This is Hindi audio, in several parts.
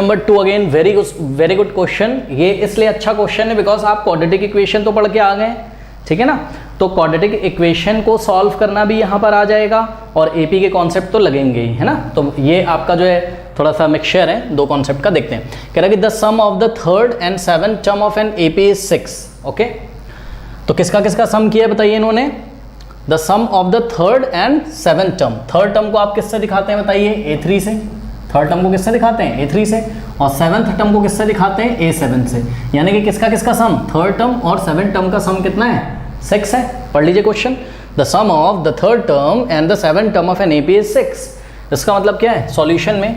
Number 2 again very good question. ये इसलिए अच्छा क्वेश्चन है बिकॉज आप क्वाड्रेटिक इक्वेशन तो पढ़ के आ गए, ठीक है ना। तो क्वाड्रेटिक इक्वेशन को सॉल्व करना भी यहाँ पर आ जाएगा और एपी के कॉन्सेप्ट तो लगेंगे ही, है ना। तो ये आपका जो है थोड़ा सा मिक्सचर है दो कॉन्सेप्ट का। देखते हैं, कह रहा है कि the sum of the third and seventh term of an AP is 6। Okay, तो किसका किसका सम किया है बताइए इन्होंने। The sum of the third and seventh term. Third term को आप किससे दिखाते हैं बताइए, A3 से। थर्ड टर्म को किससे दिखाते हैं, A3 से। और सेवंथ टर्म को किससे दिखाते हैं, A7 से। यानी कि किसका किसका सम, थर्ड टर्म और सेवंथ टर्म का सम कितना है, 6 है। पढ़ लीजिए question, the sum of the third term and the seventh term of an AP is 6। इसका मतलब क्या है, सॉल्यूशन में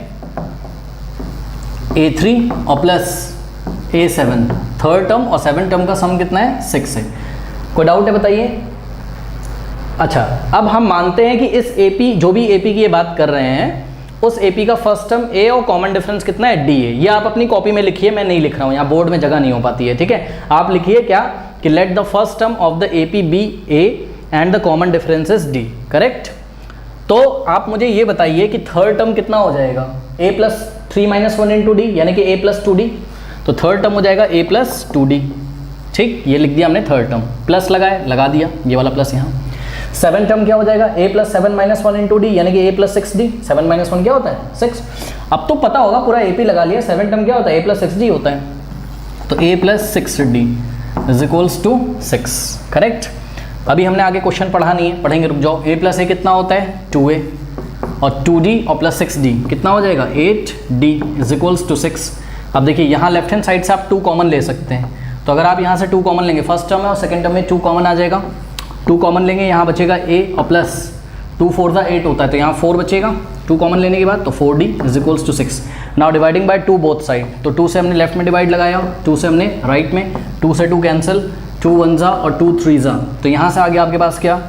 A3 और प्लस A7, थर्ड टर्म और सेवंथ टर्म का सम कितना है, 6 है। कोई डाउट है बताइए। अच्छा, अब हम मानते हैं कि इस एपी, जो भी एपी की ये बात कर रहे हैं, उस एपी का फर्स्ट टर्म ए और कॉमन डिफरेंस कितना है, डी है। ये आप अपनी कॉपी में लिखिए, मैं नहीं लिख रहा हूँ, यहाँ बोर्ड में जगह नहीं हो पाती है, ठीक है। आप लिखिए क्या कि let the first term of the AP be a and the common difference is d. Correct. तो आप मुझे ये बताइए कि थर्ड टर्म कितना हो जाएगा, ए प्लस 3 - 1 इंटू डी, यानी कि ए प्लस 2डी। तो थर्ड टर्म हो जाएगा ए प्लस 2डी। ठीक, ये लिख दिया हमने थर्ड टर्म, प्लस लगाए, लगा दिया ये वाला प्लस यहाँ। सेवन टर्म क्या हो जाएगा, a प्लस 7 - 1 इंटू डी, यानी कि a प्लस 6d। 7 - 1 क्या होता है, 6। अब तो पता होगा, पूरा AP लगा लिया। सेवन टर्म क्या होता है, a प्लस 6d होता है। तो a plus 6d is equals to 6। Correct. अभी हमने आगे क्वेश्चन पढ़ा नहीं है, पढ़ेंगे, रुक जाओ। a प्लस a कितना होता है, 2a, और 2d और प्लस 6d कितना हो जाएगा, 8d इज इक्वल्स टू 6। अब देखिए यहाँ लेफ्ट हैंड साइड से आप 2 कॉमन ले सकते हैं। तो अगर आप यहाँ से 2 कॉमन लेंगे, फर्स्ट टर्म है और सेकेंड टर्म में 2 कॉमन आ जाएगा। 2 कॉमन लेंगे, यहाँ बचेगा a और प्लस 2 4 8 होता है, तो यहाँ 4 बचेगा 2 कॉमन लेने के बाद। तो 4d is equals to 6। Now dividing by 2 both side. तो 2 से हमने लेफ्ट में डिवाइड लगाया, 2 से हमने राइट में, 2 से 2 कैंसिल, 2 1 जा और 2 3 जा। तो यहाँ से आगे आपके पास क्या,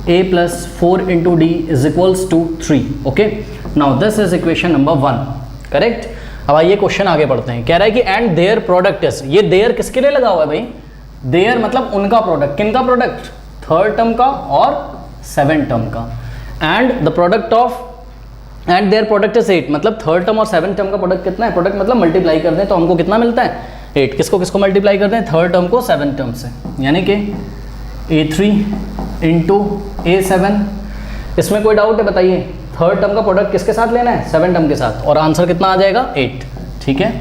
a plus 4 into d is equals to 3। Okay, now this is equation number 1। Correct. अब आइए क्वेश्चन आगे बढ़ते हैं। कह रहा है कि एंड देयर प्रोडक्ट इज, ये देयर किसके लिए लगा हुआ है भाई, देयर मतलब उनका प्रोडक्ट, किनका प्रोडक्ट, थर्ड टर्म का और सेवन टर्म का। And the product of and their product is 8, मतलब थर्ड टर्म और सेवन टर्म का प्रोडक्ट कितना है, प्रोडक्ट मतलब मल्टीप्लाई कर दें तो हमको कितना मिलता है, 8। किसको किसको मल्टीप्लाई कर दें, थर्ड टर्म को सेवन टर्म से, यानी कि A3 इंटू A7। इसमें कोई डाउट है बताइए, थर्ड टर्म का प्रोडक्ट किसके साथ लेना है, सेवन टर्म के साथ, और आंसर कितना आ जाएगा, 8। ठीक है।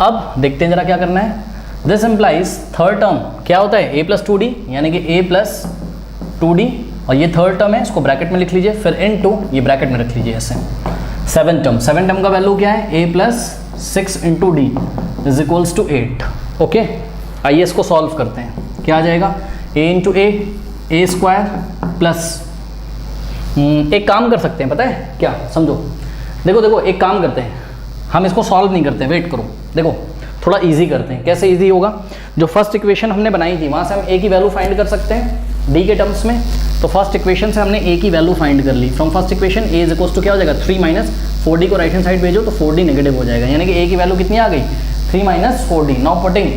अब देखते हैं जरा क्या करना है। दिस इम्प्लाइज थर्ड टर्म क्या होता है, a प्लस 2d, यानी कि a प्लस 2d, और ये थर्ड टर्म है, इसको ब्रैकेट में लिख लीजिए, फिर इनटू ये ब्रैकेट में रख लीजिए ऐसे। सेवन टर्म का वैल्यू क्या है, a plus 6 into d is equals to 8। Okay, आइए इसको सॉल्व करते हैं। क्या आ जाएगा, a into a square plus, एक काम कर सकते हैं, पता है क्या, समझो, देखो एक काम करते हैं, हम इसको सॉल्व नहीं करते, वेट करो, देखो थोड़ा इजी करते हैं। कैसे इजी होगा, जो फर्स्ट इक्वेशन हमने बनाई थी वहाँ से हम a की वैल्यू फाइंड कर सकते हैं d के टर्म्स में। तो फर्स्ट इक्वेशन से हमने a की वैल्यू फाइंड कर ली। From first equation a is equals to क्या हो जाएगा, 3 माइनस 4d को राइट हैंड साइड भेजो तो 4d नेगेटिव हो जाएगा, यानी कि a की वैल्यू कितनी आ गई, 3 minus 4d। Now putting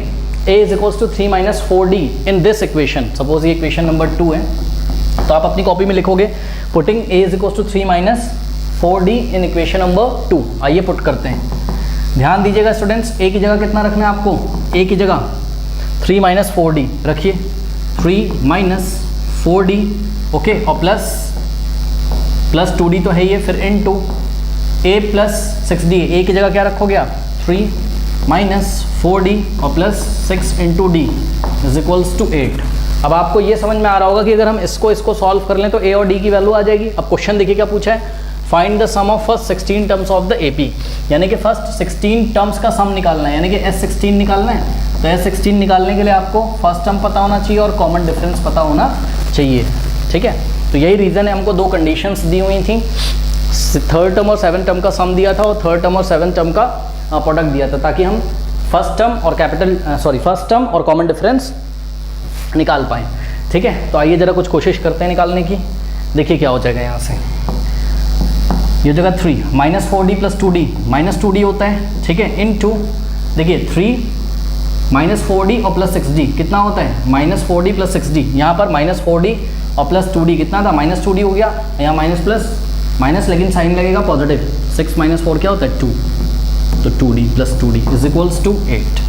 a is equals to 3 minus 4d in this equation. Suppose ये इक्वेशन नंबर 2 है, तो आप अपनी कॉपी में लिखोगे putting a is equals to 3 minus 4d in equation number 2। आइए पुट करते हैं। ध्यान दीजिएगा स्टूडेंट्स, a की जगह कितना रखना है आपको, a की जगह 3 माइनस 4d रखिए, 3 माइनस 4d। ओके, और प्लस 2d तो है ये, फिर into a plus 6d। a की जगह क्या रखोगे आप, 3 माइनस 4d और plus 6 into d is equals to 8। अब आपको ये समझ में आ रहा होगा कि अगर हम इसको सॉल्व कर लें तो a और d की वैल्यू आ जाएगी। अब क्वेश्चन देखिए क्या पूछा है, find the sum of first 16 terms of the AP, यानी कि फर्स्ट 16 टर्म्स का सम निकालना है, यानी कि S16 निकालना है। तो S16 निकालने के लिए आपको फर्स्ट टर्म पता होना चाहिए और कॉमन डिफरेंस पता होना चाहिए। ठीक है, तो यही रीज़न है, हमको दो कंडीशंस दी हुई थी, थर्ड टर्म और सेवन टर्म का सम दिया था और थर्ड टर्म और सेवन टर्म का प्रोडक्ट दिया था, ताकि हम फर्स्ट टर्म और कॉमन डिफरेंस निकाल पाएँ। ठीक है, तो आइए ज़रा कुछ कोशिश करते हैं निकालने की। देखिए क्या हो जाएगा यहाँ से, ये जगह 3 minus 4d plus 2d, minus 2d होता है। ठीक है, इन टू देखिए 3 माइनस 4d और प्लस 6d कितना होता है, माइनस 4d प्लस 6d। यहाँ पर माइनस 4d और प्लस 2d कितना था, माइनस 2d हो गया, यहाँ माइनस प्लस माइनस, लेकिन साइन लगेगा पॉजिटिव। 6 माइनस 4 क्या होता है, 2। तो 2d plus 2d is equals to 8।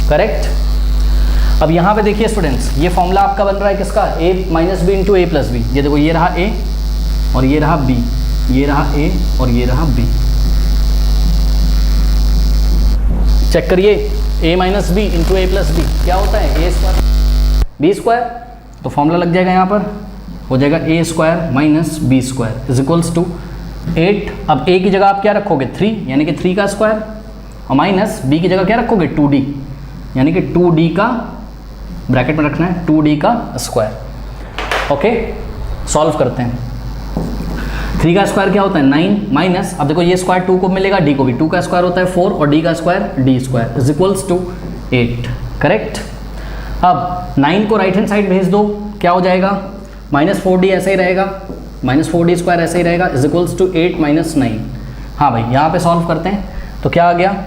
Correct. अब यहाँ पे देखिए स्टूडेंट्स, ये फॉर्मूला आपका बन रहा है किसका, a minus b into a plus b. ये देखो, ये रहा a और ये रहा b, ये रहा a और ये रहा b। चेक करिए, a minus b into a plus b क्या होता है, a स्क्वायर बी स्क्वायर। तो फॉर्मूला लग जाएगा यहाँ पर, हो जाएगा a square minus b square is equals to 8। अब a की जगह आप क्या रखोगे, 3 यानी कि 3 का स्क्वायर, और माइनस b की जगह क्या रखोगे, 2d यानी कि 2d का ब्रैकेट में रखना है 2d का स्क्वायर। ओके, सॉल्व करते हैं। 3 का स्क्वायर क्या होता है 9 माइनस, अब देखो ये स्क्वायर 2 को मिलेगा, d को भी, 2 का स्क्वायर होता है 4 और d का square d square is equals to 8। Correct. अब 9 को राइट हैंड साइड भेज दो, क्या हो जाएगा, माइनस 4d ऐसे ही रहेगा, माइनस 4d स्क्वायर ऐसे ही रहेगा इज इक्वल्स टू 8 माइनस 9। हाँ भाई, यहाँ पे सॉल्व करते हैं तो क्या आ गया,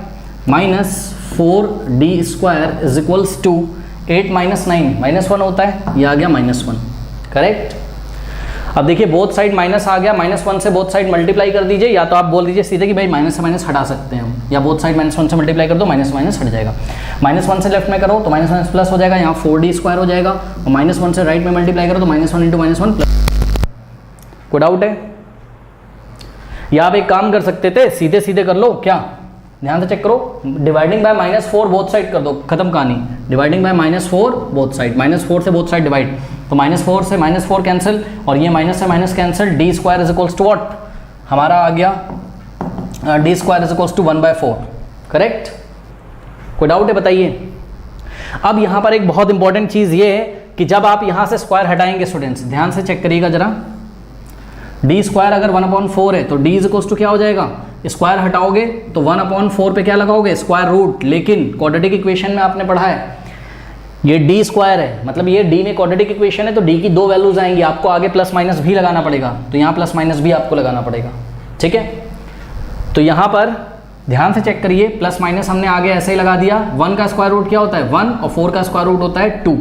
minus 4d square is equals to 8 minus 9, minus 1 होता है, ये आ गया माइनस 1। करेक्ट। अब देखिए बोथ साइड माइनस आ गया, माइनस 1 से बोथ साइड मल्टीप्लाई कर दीजिए, या तो आप बोल दीजिए सीधे कि भाई माइनस से माइनस हटा सकते हैं हम, या बोथ साइड माइनस 1 से मल्टीप्लाई कर दो, माइनस माइनस हट जाएगा। माइनस 1 से लेफ्ट में करो तो माइनस माइनस प्लस हो जाएगा, यहाँ 4d स्क्वायर हो जाएगा, और माइनस 1 से राइट में मल्टीप्लाई करो तो माइनस 1 इंटू माइनस 1 प्लस। कोई डाउट है? या आप एक काम कर सकते थे, सीधे सीधे कर लो, क्या ध्यान से चेक करो, डिवाइडिंग बाय -4 बोथ साइड कर दो, खत्म कहानी। डिवाइडिंग बाय -4 बोथ साइड, -4 से बोथ साइड डिवाइड, तो -4 से -4 कैंसिल, और ये माइनस से minus cancel, d square is equals to what, हमारा आ गया d square is equals to 1/4। Correct. कोई डाउट है बताइए? अब यहाँ पर एक बहुत इंपॉर्टेंट चीज़ ये है कि जब आप यहाँ से स्क्वायर हटाएंगे स्टूडेंट्स, ध्यान से चेक करिएगा जरा, डी स्क्वायर अगर 1/4 है तो डी इज इक्वल्स टू क्या हो जाएगा, स्क्वायर हटाओगे तो 1/4 पे क्या लगाओगे, स्क्वायर रूट। लेकिन क्वाड्रेटिक इक्वेशन में आपने पढ़ा है ये डी स्क्वायर है, मतलब ये डी में क्वाड्रेटिक इक्वेशन है तो डी की 2 वैल्यूज आएंगी, आपको आगे प्लस माइनस भी लगाना पड़ेगा, तो यहाँ प्लस माइनस भी आपको लगाना पड़ेगा। ठीक है, तो यहाँ पर ध्यान से चेक करिए, प्लस माइनस हमने आगे ऐसे ही लगा दिया। 1 का स्क्वायर रूट क्या होता है 1, और 4 का स्क्वायर रूट होता है 2।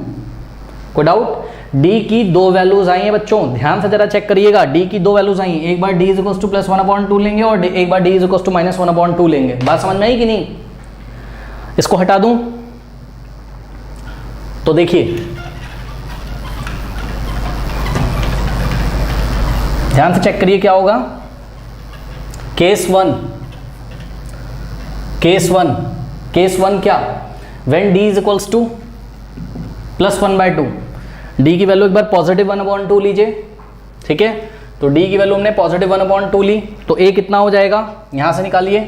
कोई डाउट? d की 2 वैल्यूज आई हैं बच्चों, ध्यान से जरा चेक करिएगा, d की 2 वैल्यूज आई हैं, एक बार d is equals to plus 1/2 लेंगे और एक बार d is equals to minus 1/2 लेंगे। बात समझ में आई कि नहीं? इसको हटा दूं तो देखिए, ध्यान से चेक करिए क्या होगा, केस वन क्या, when d is equals to plus 1/2, d की वैल्यू एक बार पॉजिटिव 1/2 लीजिए। ठीक है, तो d की वैल्यू हमने पॉजिटिव 1/2 ली, तो a कितना हो जाएगा, यहाँ से निकालिए,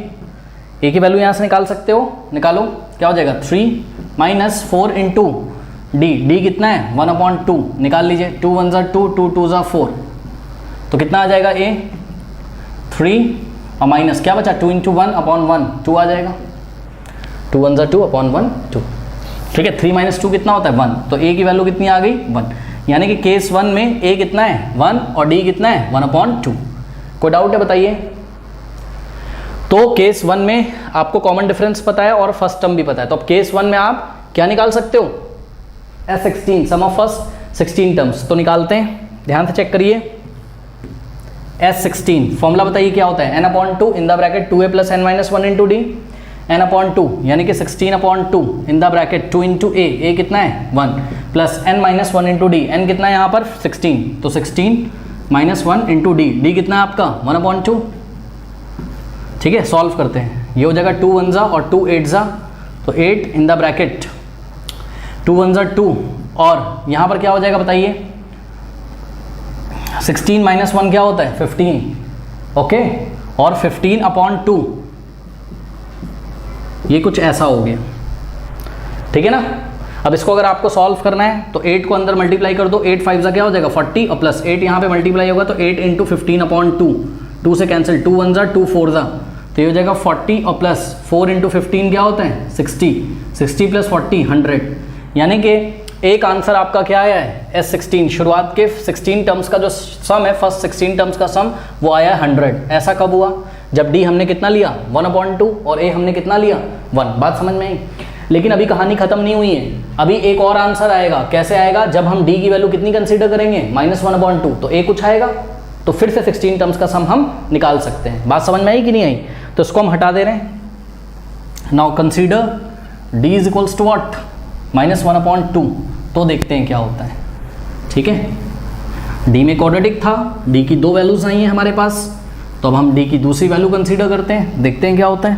a की वैल्यू यहाँ से निकाल सकते हो, निकालो, क्या हो जाएगा 3 माइनस 4 इंटू d कितना है 1/2, निकाल लीजिए, 2 1 ज़ा 2, 2 2 ज़ा 4, तो कितना आ जाएगा a 3, और माइनस क्या बचा 2 इंटू 1/1, 2 आ जाएगा, 2 1 ज़ा 2/1 2। ठीक है, 3 माइनस 2 कितना होता है 1, तो a की वैल्यू कितनी आ गई 1, यानी कि केस 1 में a कितना है 1 और d कितना है 1/2। कोई डाउट है बताइए? तो केस 1 में आपको कॉमन डिफरेंस पता है और फर्स्ट टर्म भी पता है, तो अब केस 1 में आप क्या निकाल सकते हो, S16 some of first 16 terms, तो निकालते हैं, ध्यान से चेक करिए। S16 फॉर्मूला बताइए क्या होता है, n/2 in the bracket 2a plus n minus 1 into D, n/2 यानी कि 16/2 in the bracket 2 into a कितना है 1 plus n minus 1 into D, n कितना है यहाँ पर 16, तो 16 माइनस 1 इंटू डी कितना है आपका 1/2। ठीक है, सॉल्व करते हैं, ये हो जाएगा 2 1 ज़ा और 2 8 ज़ा, तो 8 इन द ब्रैकेट 2 1 ज़ा 2, और यहाँ पर क्या हो जाएगा बताइए, 16 माइनस 1 क्या होता है 15। ओके, और 15/2 ये कुछ ऐसा हो गया। ठीक है ना, अब इसको अगर आपको सॉल्व करना है तो 8 को अंदर मल्टीप्लाई कर दो, 8 5 ज़ा क्या हो जाएगा 40, और प्लस 8 यहाँ पे मल्टीप्लाई होगा तो 8 इंटू 15/2, 2 से कैंसिल, 2 1 ज़ा 2 4 ज़ा, तो ये हो जाएगा 40, और प्लस 4 इंटू 15 क्या होता है 60, 60 प्लस 40 100, यानी कि एक आंसर आपका क्या आया है S16, शुरुआत के 16 टर्म्स का जो सम है, फर्स्ट 16 टर्म्स का सम वो आया है 100। ऐसा कब हुआ, जब d हमने कितना लिया 1/2 और a हमने कितना लिया 1। बात समझ में आई? लेकिन अभी कहानी खत्म नहीं हुई है, अभी एक और आंसर आएगा। कैसे आएगा, जब हम d की वैल्यू कितनी कंसीडर करेंगे -1/2, तो a कुछ आएगा, तो फिर से 16 टर्म्स का सम हम निकाल सकते हैं। बात समझ में आई कि नहीं आई? तो इसको हम हटा दे रहे हैं, now consider d is equals to what, -1/2। तो देखते हैं क्या होता है। ठीक है, d में क्वाड्रेटिक था, d की 2 वैल्यूज आई हैं हमारे पास, तो अब हम d की दूसरी वैल्यू कंसीडर करते हैं, देखते हैं क्या होता है।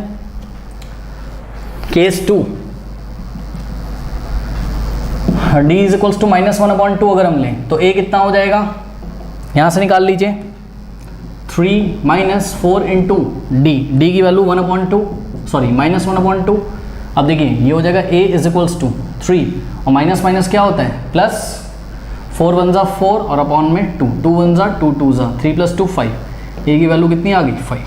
Case 2, d is equals to -1/2 अगर हम लें तो a कितना हो जाएगा, यहाँ से निकाल लीजिए, 3 - 4 इंटू d की वैल्यू -1/2। अब देखिए ये हो जाएगा a इज इक्वल्स टू 3 और माइनस माइनस क्या होता है प्लस, 4 1 ज़ा 4 और अपॉन में 2, 2 1 ज़ा 2 2 ज़ा 3 + 2 5, a की वैल्यू कितनी आ गई 5।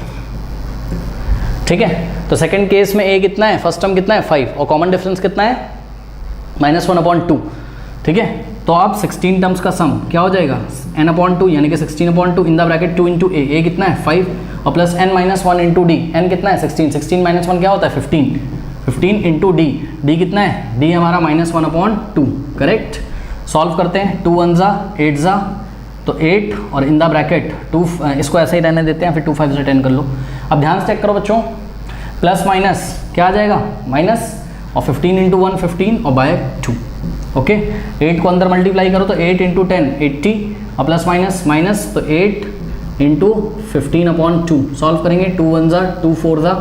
ठीक है, तो सेकंड केस में a कितना है, फर्स्ट टर्म कितना है 5 और कॉमन डिफरेंस कितना है -1/2। ठीक है, तो आप 16 टर्म्स का सम क्या हो जाएगा n/2 यानी कि 16/2 in the bracket 2 into a कितना है 5 और plus n - 1 into d, n कितना है 16, 16 - 1 क्या होता है 15, 15 इंटू d कितना है, d हमारा -1/2। करेक्ट, सॉल्व करते हैं, 2 1 ज़ा 8 ज़ा तो 8 और इन द ब्रैकेट 2, इसको ऐसे ही रहने देते हैं, फिर 2 5 से 10 कर लो। अब ध्यान से चेक करो बच्चों, प्लस माइनस क्या आ जाएगा माइनस और 15 इंटू 1 15 और बाय 2। ओके, 8 को अंदर मल्टीप्लाई करो तो 8 इंटू 10 80 और प्लस माइनस माइनस तो 8 इंटू 15/2। सॉल्व करेंगे, 2 1 ज़ा 2 4 ज़ा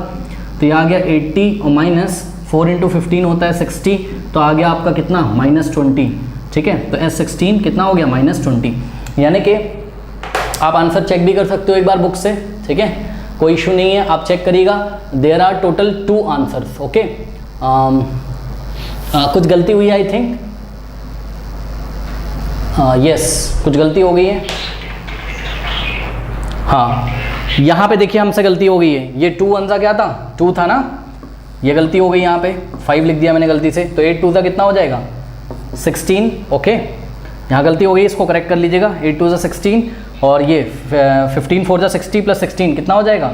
तो ये आ गया 80 और माइनस 4 इंटू 15 होता है 60, तो आ गया आपका कितना -20। ठीक है, तो S16 कितना हो गया -20। यानी कि आप आंसर चेक भी कर सकते हो एक बार बुक से। ठीक है, कोई इशू नहीं है, आप चेक करिएगा। There are total 2 answers. Okay, कुछ गलती हुई है आई थिंक, यस कुछ गलती हो गई है। हाँ, यहाँ पे देखिए हमसे गलती हो गई है, ये 2 1 ज़ा क्या था 2 था ना, ये गलती हो गई, यहाँ पे 5 लिख दिया मैंने गलती से, तो 8 2 ज़ा कितना हो जाएगा 16। ओके, यहाँ गलती हो गई, इसको करेक्ट कर लीजिएगा, 8 2 ज़ा 16 और ये 15 4 ज़ा 60 प्लस 16 कितना हो जाएगा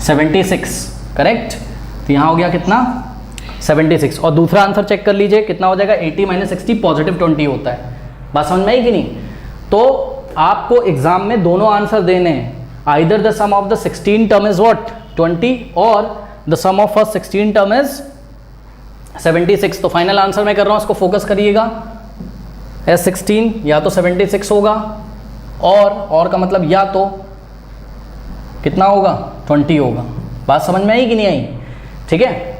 76। करेक्ट, तो यहाँ हो गया कितना 76। और दूसरा आंसर चेक कर लीजिए कितना हो जाएगा 80 - 60 +20 होता है। बात समझ में आई कि नहीं? तो आपको एग्जाम में दोनों आंसर देने हैं, either the sum of the 16 term is what 20 और the sum of first 16 term is 76। तो फाइनल आंसर मैं कर रहा हूँ, इसको फोकस करिएगा, S16 या तो 76 होगा और का मतलब या तो कितना होगा 20 होगा। बात समझ में आई कि नहीं आई? ठीक है,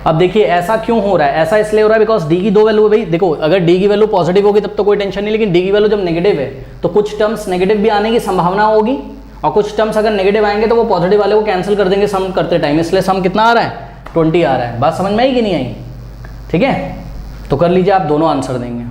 अब देखिए ऐसा क्यों हो रहा है, ऐसा इसलिए हो रहा है बिकॉज डी की 2 वैल्यू है। भाई देखो, अगर डी की वैल्यू पॉजिटिव होगी तब तो कोई टेंशन नहीं, लेकिन डी की वैल्यू जब नेगेटिव है तो कुछ टर्म्स नेगेटिव भी आने की संभावना होगी और कुछ टर्म्स अगर नेगेटिव आएंगे तो वो पॉजिटिव वाले को कैंसिल कर देंगे सम करते टाइम, इसलिए सम कितना आ रहा है 20 आ रहा है। बात समझ में आई कि नहीं आई? ठीक है, तो कर लीजिए, आप दोनों आंसर देंगे।